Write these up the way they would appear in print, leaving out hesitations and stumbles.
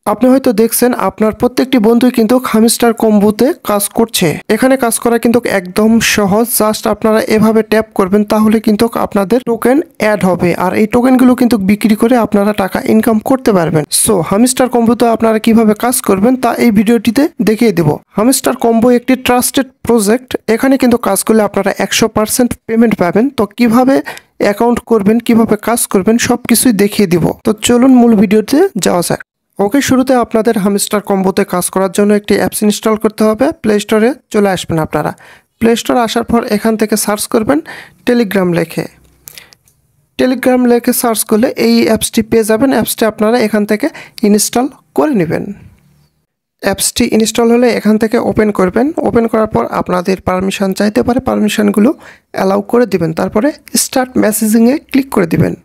আপনি হয়তো দেখছেন আপনার প্রত্যেকটি বন্ধুই কিন্তু হামস্টার কম্বোতে কাজ করছে। এখানে কাজ করা কিন্তু একদম সহজ। জাস্ট আপনারা এভাবে ট্যাপ করবেন তাহলে কিন্তু আপনাদের টোকেন অ্যাড হবে, আর এই টোকেনগুলো কিন্তু বিক্রি করে আপনারা টাকা ইনকাম করতে পারবেন। সো হামস্টার কম্বোতে আপনারা কিভাবে কাজ করবেন তা এই ভিডিওটিতে দেখিয়ে দেব। হামস্টার কম্বো একটি ট্রাস্টেড প্রজেক্ট। এখানে কিন্তু কাজ করলে আপনারা 100% পেমেন্ট পাবেন। তো কিভাবে অ্যাকাউন্ট করবেন, কিভাবে কাজ করবেন সবকিছুই দেখিয়ে দিব। তো চলুন মূল ভিডিওতে যাওয়া যাক। ওকে, শুরুতে আপনাদের হামস্টার কম্বোতে কাজ করার জন্য একটি অ্যাপস ইনস্টল করতে হবে। প্লে স্টোরে চলে আসবেন। আপনারা প্লে স্টোরে আসার পর এখান থেকে সার্চ করবেন টেলিগ্রাম লেখে সার্চ করলে এই অ্যাপসটি পেয়ে যাবেন। অ্যাপসটি আপনারা এখান থেকে ইনস্টল করে নেবেন। অ্যাপসটি ইনস্টল হলে এখান থেকে ওপেন করবেন। ওপেন করার পর আপনাদের পারমিশন চাইতে পারে, পারমিশনগুলো অ্যালাউ করে দিবেন। তারপরে স্টার্ট মেসেজিংয়ে ক্লিক করে দিবেন।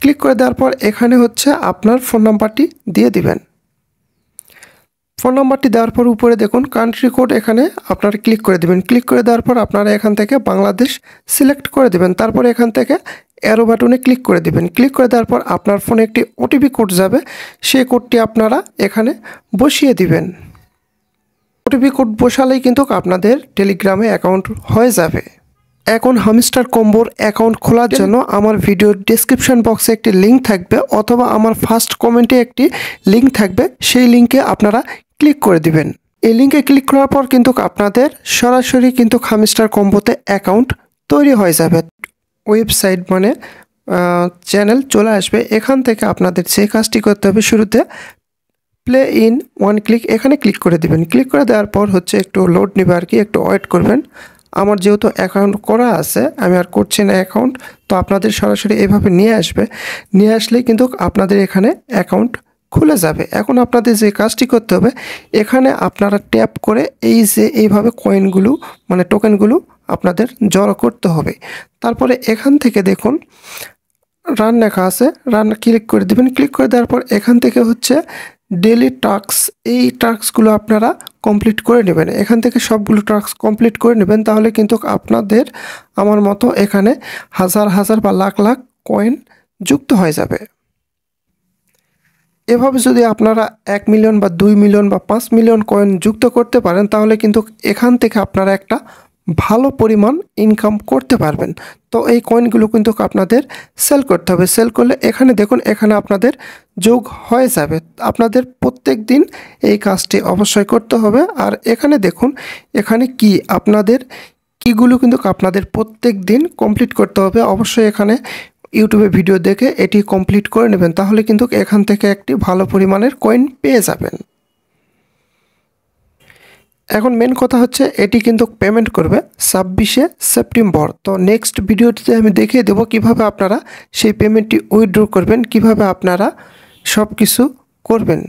ক্লিক করে দেওয়ার পর এখানে হচ্ছে আপনার ফোন নাম্বারটি দিয়ে দিবেন। ফোন নাম্বারটি দেওয়ার পর উপরে দেখুন কান্ট্রি কোড, এখানে আপনারা ক্লিক করে দিবেন। ক্লিক করে দেওয়ার পর আপনারা এখান থেকে বাংলাদেশ সিলেক্ট করে দিবেন। তারপরে এখান থেকে অ্যারো বাটনে ক্লিক করে দিবেন। ক্লিক করে দেওয়ার পর আপনার ফোনে একটি ওটিপি কোড যাবে, সেই কোডটি আপনারা এখানে বসিয়ে দিবেন। ওটিপি কোড বসালেই কিন্তু আপনাদের টেলিগ্রামে অ্যাকাউন্ট হয়ে যাবে। এখন হামস্টার কম্বোর অ্যাকাউন্ট খোলার জন্য আমার ভিডিওর ডেসক্রিপশন বক্সে একটি লিঙ্ক থাকবে, অথবা আমার ফার্স্ট কমেন্টে একটি লিঙ্ক থাকবে, সেই লিঙ্কে আপনারা ক্লিক করে দিবেন। এই লিঙ্কে ক্লিক করার পর কিন্তু আপনাদের সরাসরি কিন্তু হামস্টার কম্বোতে অ্যাকাউন্ট তৈরি হয়ে যাবে। ওয়েবসাইট মানে চ্যানেল চলে আসবে। এখান থেকে আপনাদের যে কাজটি করতে হবে, শুরুতে প্লে ইন ওয়ান ক্লিক এখানে ক্লিক করে দিবেন। ক্লিক করে দেওয়ার পর হচ্ছে একটু লোড নেবে আর কি, একটু ওয়েট করবেন। আমার যেহেতু অ্যাকাউন্ট করা আছে, আমি আর করছি না অ্যাকাউন্ট, তো আপনাদের সরাসরি এভাবে নিয়ে আসবে। নিয়ে আসলেই কিন্তু আপনাদের এখানে অ্যাকাউন্ট খুলে যাবে। এখন আপনাদের যে কাজটি করতে হবে, এখানে আপনারা ট্যাপ করে এই যে এইভাবে কয়েনগুলো মানে টোকেনগুলো আপনাদের জড়ো করতে হবে। তারপরে এখান থেকে দেখুন রান লেখা আছে, রান ক্লিক করে দেবেন। ক্লিক করে দেওয়ার পর এখান থেকে হচ্ছে ডেলি টাস্ক, এই টাস্কগুলো আপনারা কমপ্লিট করে নেবেন। এখান থেকে সবগুলো টাস্ক কমপ্লিট করে নেবেন, তাহলে কিন্তু আপনাদের আমার মতো এখানে হাজার হাজার বা লাখ লাখ কয়েন যুক্ত হয়ে যাবে। এভাবে যদি আপনারা 1 মিলিয়ন বা 2 মিলিয়ন বা 5 মিলিয়ন কয়েন যুক্ত করতে পারেন, তাহলে কিন্তু এখান থেকে আপনারা একটা ভালো পরিমাণ ইনকাম করতে পারবেন। তো এই কয়েনগুলো কিন্তু আপনাদের সেল করতে হবে। সেল করলে এখানে দেখুন, এখানে আপনাদের যোগ হয়ে যাবে। আপনাদের প্রত্যেক দিন এই কাজটি অবশ্যই করতে হবে। আর এখানে দেখুন, এখানে কি আপনাদের কিগুলো কিন্তু আপনাদের প্রত্যেক দিন কমপ্লিট করতে হবে। অবশ্যই এখানে ইউটিউবে ভিডিও দেখে এটি কমপ্লিট করে নেবেন, তাহলে কিন্তু এখান থেকে একটি ভালো পরিমাণের কয়েন পেয়ে যাবেন। এখন মেন কথা হচ্ছে এটি কিন্তু পেমেন্ট করবে 26শে সেপ্টেম্বর। তো নেক্সট ভিডিওটিতে আমি দেখিয়ে দেবো কিভাবে আপনারা সেই পেমেন্টটি উইথড্র করবেন, কিভাবে আপনারা সব কিছু করবেন।